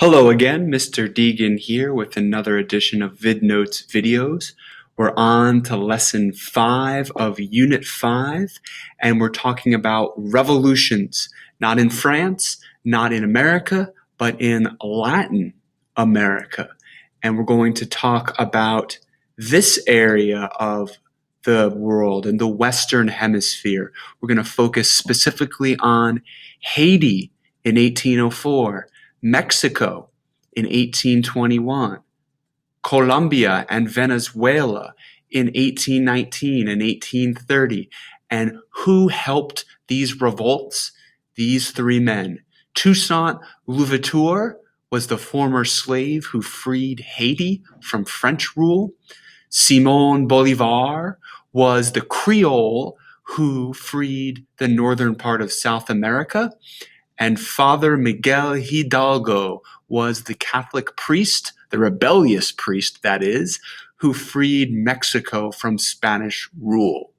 Hello again, Mr. Deegan here with another edition of VidNotes videos. We're on to lesson 5 of Unit 5, and we're talking about revolutions, not in France, not in America, but in Latin America. And we're going to talk about this area of the world in the Western Hemisphere. We're going to focus specifically on Haiti in 1804. Mexico in 1821, Colombia and Venezuela in 1819 and 1830. And who helped these revolts? These three men. Toussaint Louverture was the former slave who freed Haiti from French rule. Simon Bolivar was the Creole who freed the northern part of South America. And Father Miguel Hidalgo was the Catholic priest, the rebellious priest, that is, who freed Mexico from Spanish rule.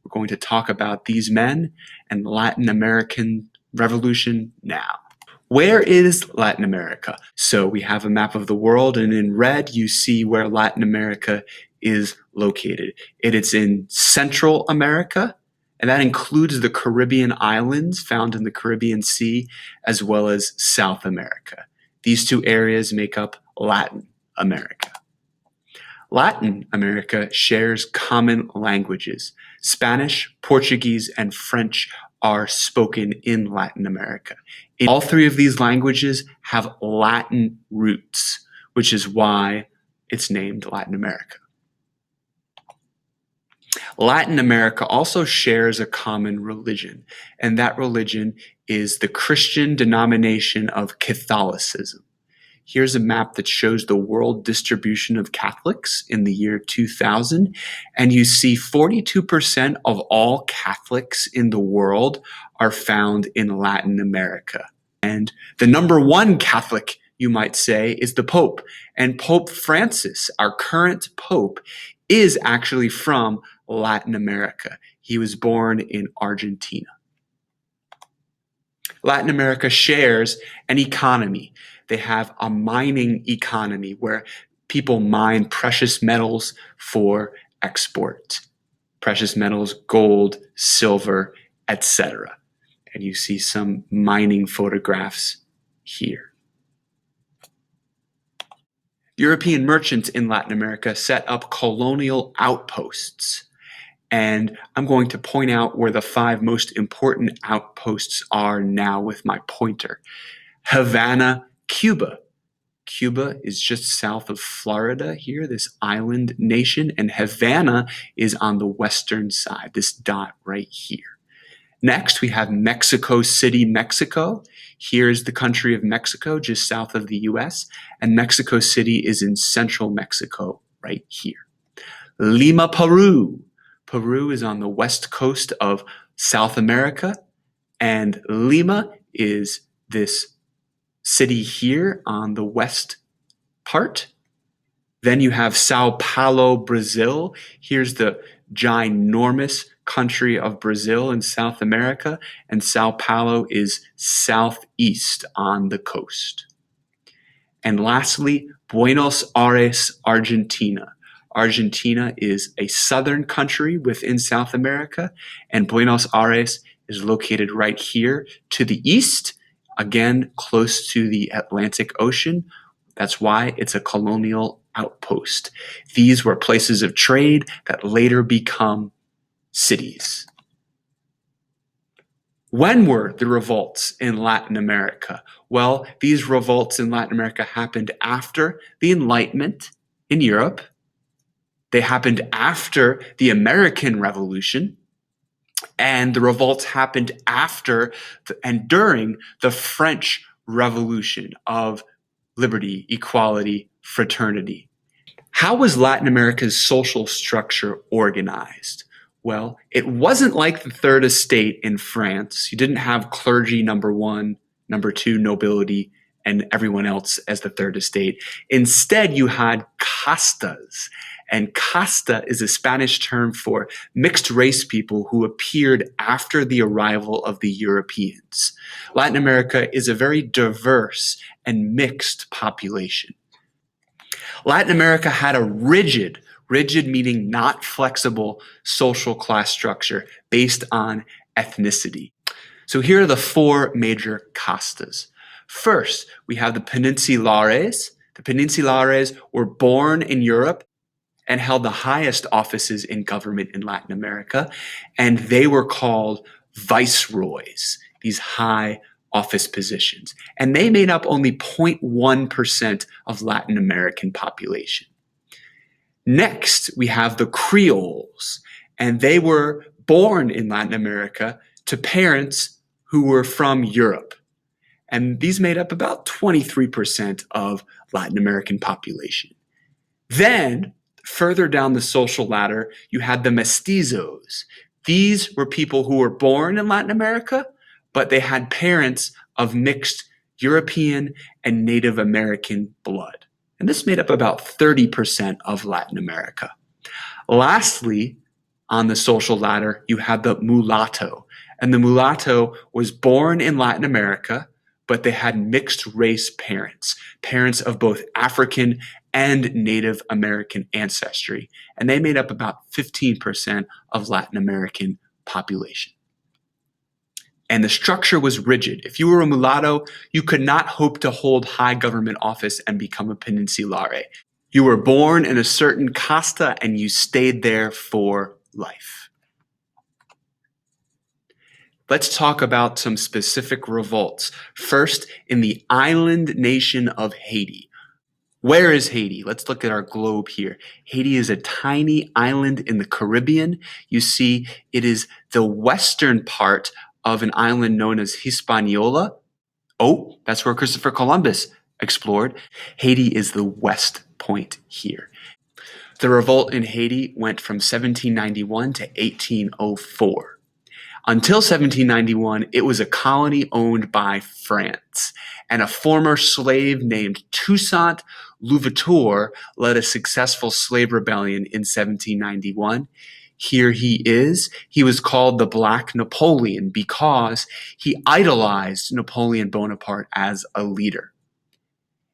We're going to talk about these men and the Latin American Revolution now. Where is Latin America? So we have a map of the world, and in red you see where Latin America is located. It is in Central America, and that includes the Caribbean islands found in the Caribbean Sea, as well as South America. These two areas make up Latin America. Latin America shares common languages. Spanish, Portuguese, and French are spoken in Latin America. All three of these languages have Latin roots, which is why it's named Latin America. Latin America also shares a common religion, and that religion is the Christian denomination of Catholicism. Here's a map that shows the world distribution of Catholics in the year 2000, and you see 42% of all Catholics in the world are found in Latin America. And the number one Catholic, you might say, is the Pope. And Pope Francis, our current Pope, is actually from Latin America. He was born in Argentina. Latin America shares an economy. They have a mining economy where people mine precious metals for export. Precious metals, gold, silver, etc. And you see some mining photographs here. European merchants in Latin America set up colonial outposts. And I'm going to point out where the 5 most important outposts are now with my pointer. Havana, Cuba. Cuba is just south of Florida here, this island nation, and Havana is on the western side, this dot right here. Next, we have Mexico City, Mexico. Here's the country of Mexico, just south of the US, and Mexico City is in central Mexico right here. Lima, Peru. Peru is on the west coast of South America, and Lima is this city here on the west part. Then you have Sao Paulo, Brazil. Here's the ginormous country of Brazil in South America, and Sao Paulo is southeast on the coast. And lastly, Buenos Aires, Argentina. Argentina is a southern country within South America, and Buenos Aires is located right here to the east, again, close to the Atlantic Ocean. That's why it's a colonial outpost. These were places of trade that later become cities. When were the revolts in Latin America? Well, these revolts in Latin America happened after the Enlightenment in Europe. They happened after the American Revolution, and the revolts happened after and during the French Revolution of liberty, equality, fraternity. How was Latin America's social structure organized? Well, it wasn't like the Third Estate in France. You didn't have clergy, number one, number two, nobility, and everyone else as the third estate. Instead, you had castas. And casta is a Spanish term for mixed race people who appeared after the arrival of the Europeans. Latin America is a very diverse and mixed population. Latin America had a rigid meaning not flexible social class structure based on ethnicity. So here are the four major castas. First, we have the Peninsulares. The Peninsulares were born in Europe and held the highest offices in government in Latin America, and they were called viceroys, these high office positions. And they made up only 0.1% of Latin American population. Next, we have the Creoles, and they were born in Latin America to parents who were from Europe. And these made up about 23% of Latin American population. Then, further down the social ladder, you had the mestizos. These were people who were born in Latin America, but they had parents of mixed European and Native American blood. And this made up about 30% of Latin America. Lastly, on the social ladder, you have the mulatto. And the mulatto was born in Latin America, but they had mixed race parents, parents of both African and Native American ancestry. And they made up about 15% of Latin American population. And the structure was rigid. If you were a mulatto, you could not hope to hold high government office and become a peninsulare. You were born in a certain casta and you stayed there for life. Let's talk about some specific revolts. First, in the island nation of Haiti. Where is Haiti? Let's look at our globe here. Haiti is a tiny island in the Caribbean. You see, it is the western part of an island known as Hispaniola. Oh, that's where Christopher Columbus explored. Haiti is the west point here. The revolt in Haiti went from 1791 to 1804. Until 1791, it was a colony owned by France, and a former slave named Toussaint Louverture led a successful slave rebellion in 1791. Here he is. He was called the Black Napoleon because he idolized Napoleon Bonaparte as a leader.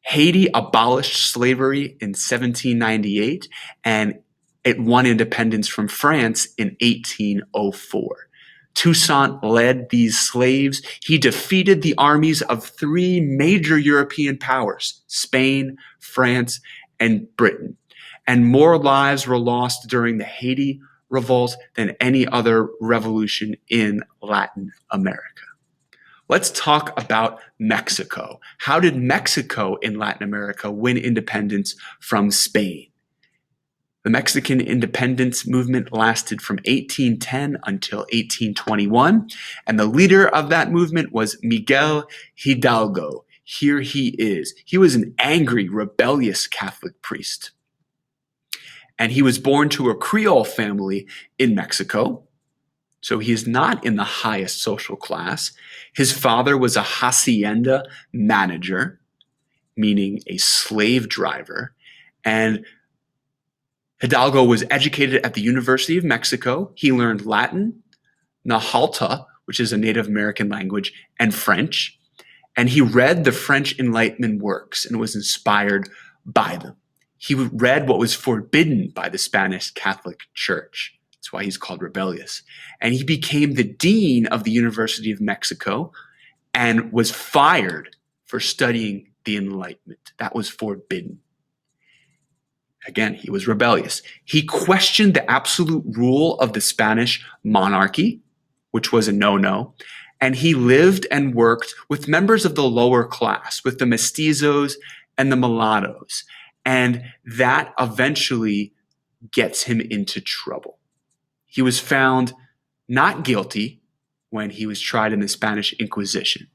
Haiti abolished slavery in 1798, and it won independence from France in 1804. Toussaint led these slaves. He defeated the armies of three major European powers, Spain, France, and Britain. And more lives were lost during the Haiti revolt than any other revolution in Latin America. Let's talk about Mexico. How did Mexico in Latin America win independence from Spain? The Mexican independence movement lasted from 1810 until 1821, and the leader of that movement was Miguel Hidalgo. Here he is. He was an angry, rebellious Catholic priest. And he was born to a Creole family in Mexico, so he is not in the highest social class. His father was a hacienda manager, meaning a slave driver, and Hidalgo was educated at the University of Mexico. He learned Latin, Nahuatl, which is a Native American language, and French. And he read the French Enlightenment works and was inspired by them. He read what was forbidden by the Spanish Catholic Church. That's why he's called rebellious. And he became the dean of the University of Mexico and was fired for studying the Enlightenment. That was forbidden. Again, he was rebellious. He questioned the absolute rule of the Spanish monarchy, which was a no-no, and he lived and worked with members of the lower class, with the mestizos and the mulattoes, and that eventually gets him into trouble. He was found not guilty when he was tried in the Spanish Inquisition.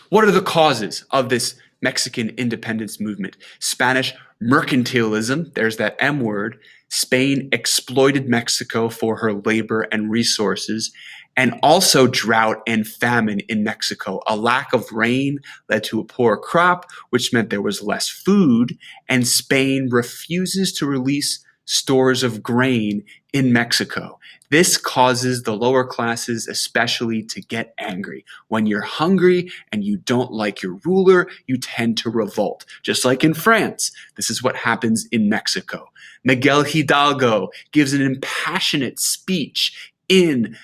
What are the causes of this Mexican independence movement? Spanish mercantilism, there's that M word. Spain exploited Mexico for her labor and resources, and also drought and famine in Mexico. A lack of rain led to a poor crop, which meant there was less food, and Spain refuses to release stores of grain in Mexico. This causes the lower classes especially to get angry. When you're hungry and you don't like your ruler, you tend to revolt. Just like in France, this is what happens in Mexico. Miguel Hidalgo gives an impassionate speech in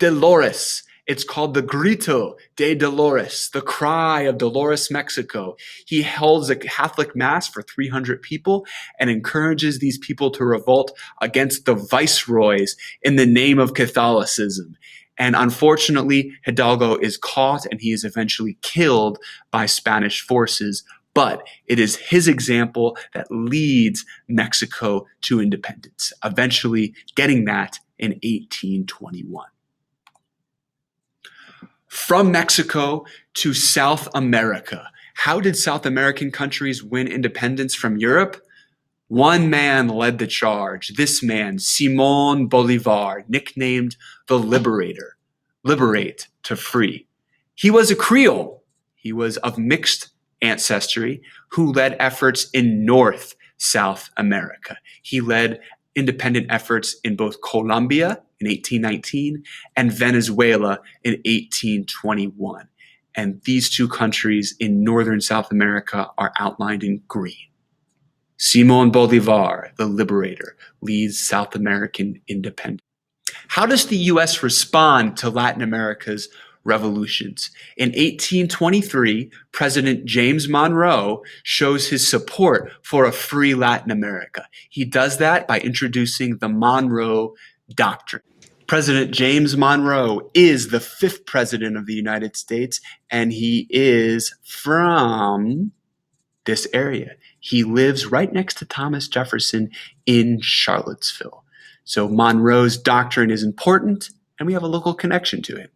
Dolores. It's called the Grito de Dolores, the cry of Dolores, Mexico. He holds a Catholic mass for 300 people and encourages these people to revolt against the viceroys in the name of Catholicism. And unfortunately, Hidalgo is caught and he is eventually killed by Spanish forces. But it is his example that leads Mexico to independence, eventually getting that in 1821. From Mexico to South America. How did South American countries win independence from Europe? One man led the charge. This man, Simón Bolívar, nicknamed the Liberator. Liberate, to free. He was a Creole. He was of mixed ancestry who led efforts in North South America. He led independent efforts in both Colombia in 1819 and Venezuela in 1821. And these two countries in northern South America are outlined in green. Simón Bolívar, the Liberator, leads South American independence. How does the U.S. respond to Latin America's revolutions? In 1823, President James Monroe shows his support for a free Latin America. He does that by introducing the Monroe Doctrine. President James Monroe is the 5th president of the United States, and he is from this area. He lives right next to Thomas Jefferson in Charlottesville. So Monroe's doctrine is important, and we have a local connection to it.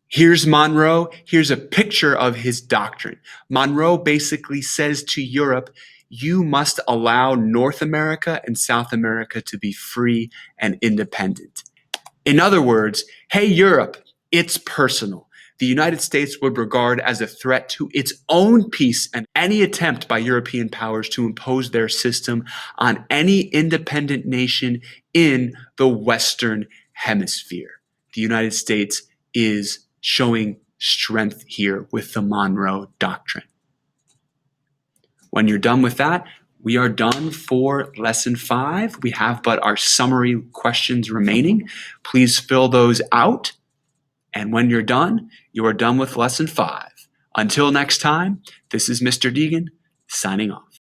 Here's Monroe. Here's a picture of his doctrine. Monroe basically says to Europe, you must allow North America and South America to be free and independent. In other words, hey, Europe, it's personal. The United States would regard as a threat to its own peace and any attempt by European powers to impose their system on any independent nation in the Western Hemisphere. The United States is showing strength here with the Monroe Doctrine. When you're done with that, we are done for lesson 5. We have but our summary questions remaining. Please fill those out. And when you're done, you are done with lesson 5. Until next time, this is Mr. Deegan signing off.